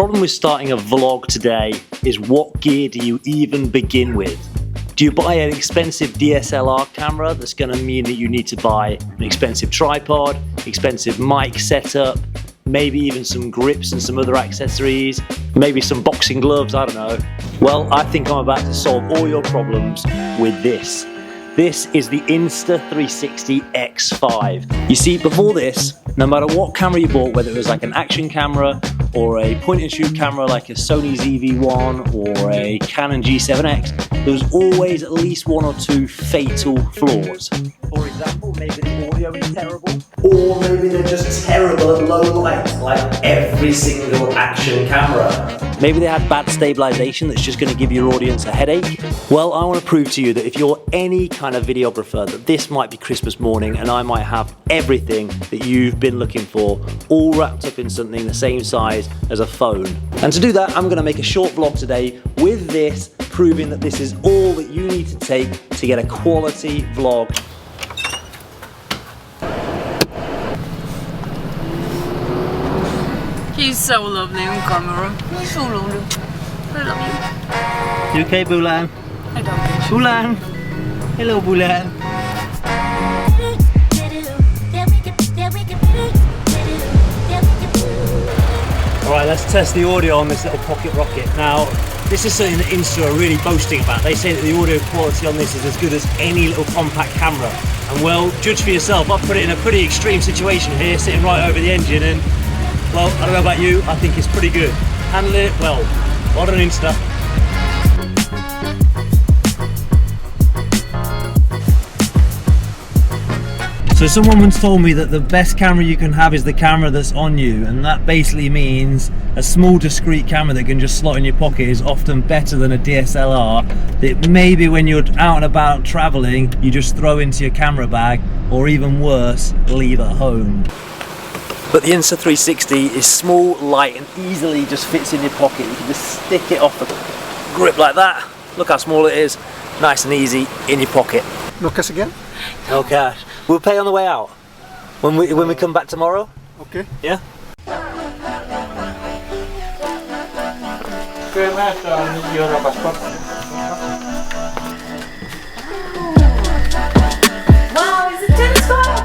problem with starting a vlog today is what gear do you even begin with? Do you buy an expensive DSLR camera that's going to mean that you need to buy an expensive tripod, expensive mic setup, maybe even some grips and some other accessories, maybe some boxing gloves, I don't know. Well, I think I'm about to solve all your problems with this. This is the Insta360 X5. You see, before this, no matter what camera you bought, whether it was like an action camera or a point and shoot camera like a Sony ZV-1 or a Canon G7X, there was always at least one or two fatal flaws. For example, maybe the audio is terrible, or maybe they're just terrible at low light, like every single action camera. Maybe they had bad stabilisation that's just going to give your audience a headache. Well, I want to prove to you that if you're any kind of videographer, that this might be Christmas morning and I might have everything that you've been looking for, all wrapped up in something the same size as a phone. And to do that, I'm going to make a short vlog today with this, proving that this is all that you need to take to get a quality vlog. He's so lovely on camera. He's so lovely. I love you. You okay, Bulan? I don't think so. Bulan! Hello, Bulan. Alright, let's test the audio on this little pocket rocket. Now, this is something that Insta are really boasting about. They say that the audio quality on this is as good as any little compact camera. And well, judge for yourself. I've put it in a pretty extreme situation here, sitting right over the engine, and well, I don't know about you, I think it's pretty good. Handle it well. Well done, Insta. So someone once told me that the best camera you can have is the camera that's on you, and that basically means a small discreet camera that can just slot in your pocket is often better than a DSLR that maybe when you're out and about traveling you just throw into your camera bag, or even worse, leave at home. But the Insta360 is small, light, and easily just fits in your pocket. You can just stick it off the grip like that. Look how small it is. Nice and easy in your pocket. No cash again? No cash. We'll pay on the way out. When we come back tomorrow. Okay. Yeah? Your passport. Wow, it's a tennis ball!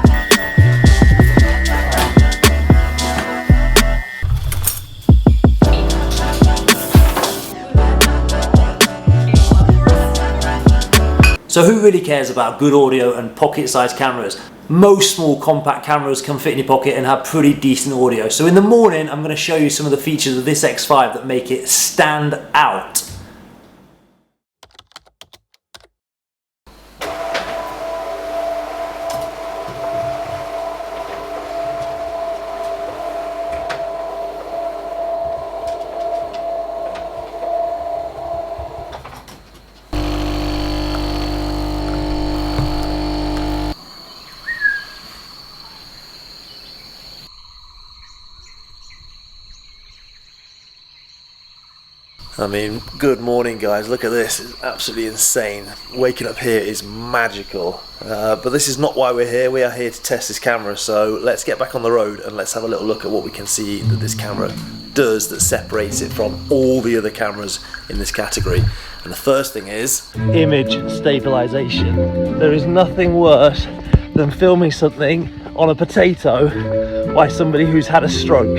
So who really cares about good audio and pocket-sized cameras? Most small compact cameras can fit in your pocket and have pretty decent audio. So in the morning, I'm going to show you some of the features of this X5 that make it stand out. I mean, good morning guys, look at this, it's absolutely insane. Waking up here is magical, but this is not why we're here. We are here to test this camera, so let's get back on the road and let's have a little look at what we can see that this camera does that separates it from all the other cameras in this category. And the first thing is image stabilisation. There is nothing worse than filming something on a potato by somebody who's had a stroke.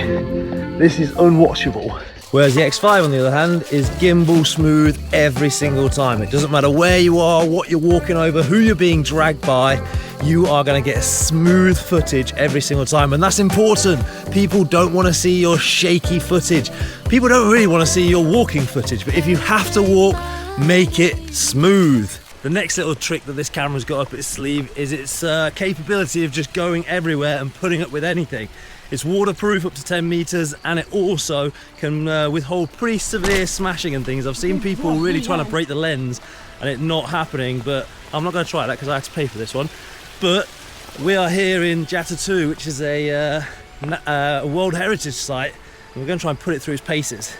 This is unwatchable. Whereas the X5 on the other hand is gimbal smooth every single time. It doesn't matter where you are, what you're walking over, who you're being dragged by, you are going to get smooth footage every single time. And that's important. People don't want to see your shaky footage. People don't really want to see your walking footage, but if you have to walk, make it smooth. The next little trick that this camera's got up its sleeve is its capability of just going everywhere and putting up with anything. It's waterproof up to 10 meters, and it also can withhold pretty severe smashing and things. I've seen people really trying to break the lens and it not happening, but I'm not going to try that because I had to pay for this one. But we are here in Jatiluwih, which is a World Heritage Site, and we're going to try and put it through its paces.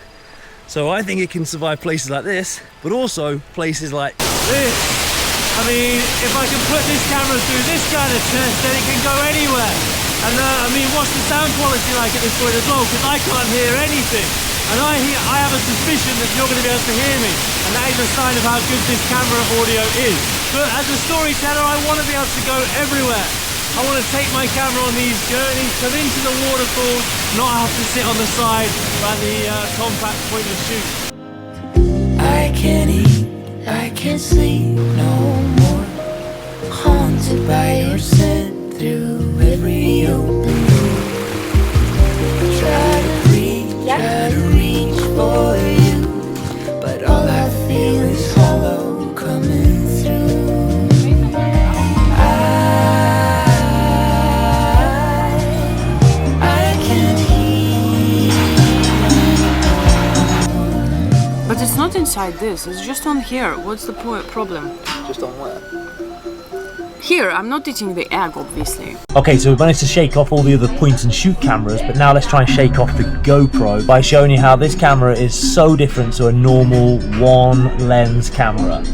So I think it can survive places like this, but also places like this. I mean, if I can put this camera through this kind of test, then it can go anywhere. And I mean, what's the sound quality like at this point as well? Because I can't hear anything. and I have a suspicion that you're going to be able to hear me, and that is a sign of how good this camera audio is. But as a storyteller, I want to be able to go everywhere. I want to take my camera on these journeys, come into the waterfalls, not have to sit on the side around the compact pointless shoot. I can't eat, I can't sleep no more, haunted by your scent through every open door. Try to reach for you, but all I feel is hollow coming through. I can't hear. But it's not inside this, it's just on here. What's the problem? Just on where? Here, I'm not eating the egg, obviously. Okay, so we've managed to shake off all the other point and shoot cameras, but now let's try and shake off the GoPro by showing you how this camera is so different to a normal one lens camera.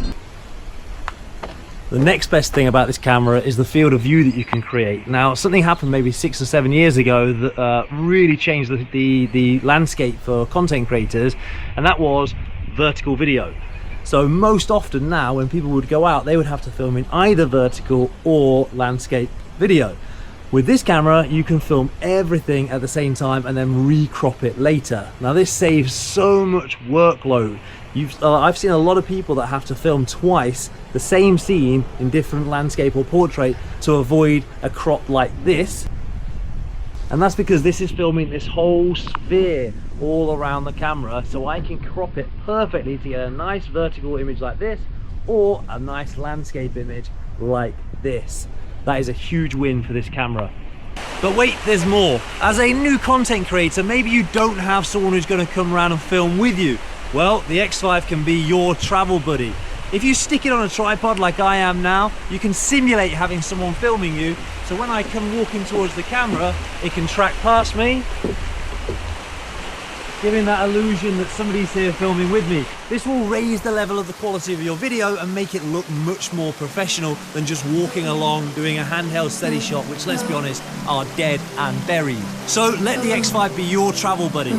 The next best thing about this camera is the field of view that you can create. Now, something happened maybe 6 or 7 years ago that really changed the landscape for content creators, and that was vertical video. So most often now when people would go out, they would have to film in either vertical or landscape video. With this camera, you can film everything at the same time and then recrop it later. Now this saves so much workload. I've seen a lot of people that have to film twice the same scene in different landscape or portrait to avoid a crop like this. And that's because this is filming this whole sphere all around the camera, so I can crop it perfectly to get a nice vertical image like this or a nice landscape image like this. That is a huge win for this camera. But wait, there's more. As a new content creator, maybe you don't have someone who's going to come around and film with you. Well, the X5 can be your travel buddy. If you stick it on a tripod like I am now, you can simulate having someone filming you, so when I come walking towards the camera, it can track past me, giving that illusion that somebody's here filming with me. This will raise the level of the quality of your video and make it look much more professional than just walking along doing a handheld steady shot, which, let's be honest, are dead and buried. So let the X5 be your travel buddy.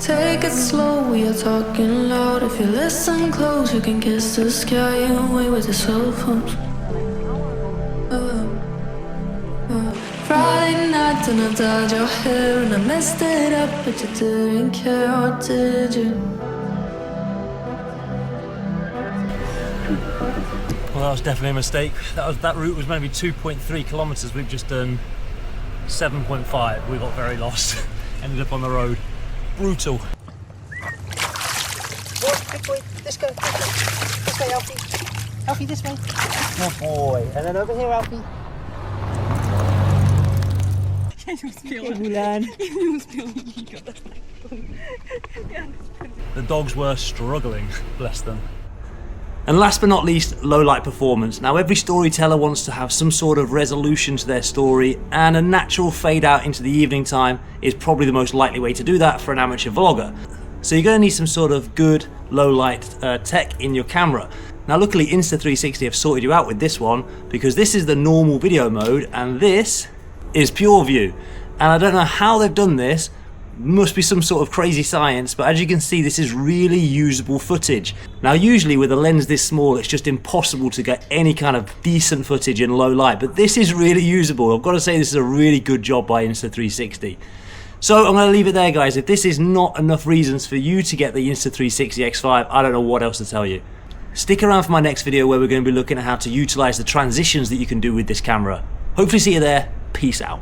Take it slow, we are talking loud. If you listen close, you can kiss the sky away with your cell phones. Friday night and I dyed your hair and I messed it up, but you didn't care, or did you? Well, that was definitely a mistake. That route was maybe 2.3 kilometers. We've just done 7.5. We got very lost. Ended up on the road. Brutal. Oh, good boy. Let's go. This way, Alfie. Alfie, this way. Good boy. And then over here, Alfie. The dogs were struggling, bless them. And last but not least, low light performance. Now, every storyteller wants to have some sort of resolution to their story, and a natural fade out into the evening time is probably the most likely way to do that for an amateur vlogger. So you're going to need some sort of good low light tech in your camera. Now luckily Insta360 have sorted you out with this one, because this is the normal video mode and this is pure view. And I don't know how they've done this. Must be some sort of crazy science, but as you can see, this is really usable footage. Now usually with a lens this small, it's just impossible to get any kind of decent footage in low light, but this is really usable. I've got to say this is a really good job by Insta360. So I'm going to leave it there, guys. If this is not enough reasons for you to get the Insta360 X5, I don't know what else to tell you. Stick around for my next video where we're going to be looking at how to utilize the transitions that you can do with this camera. Hopefully see you there. Peace out.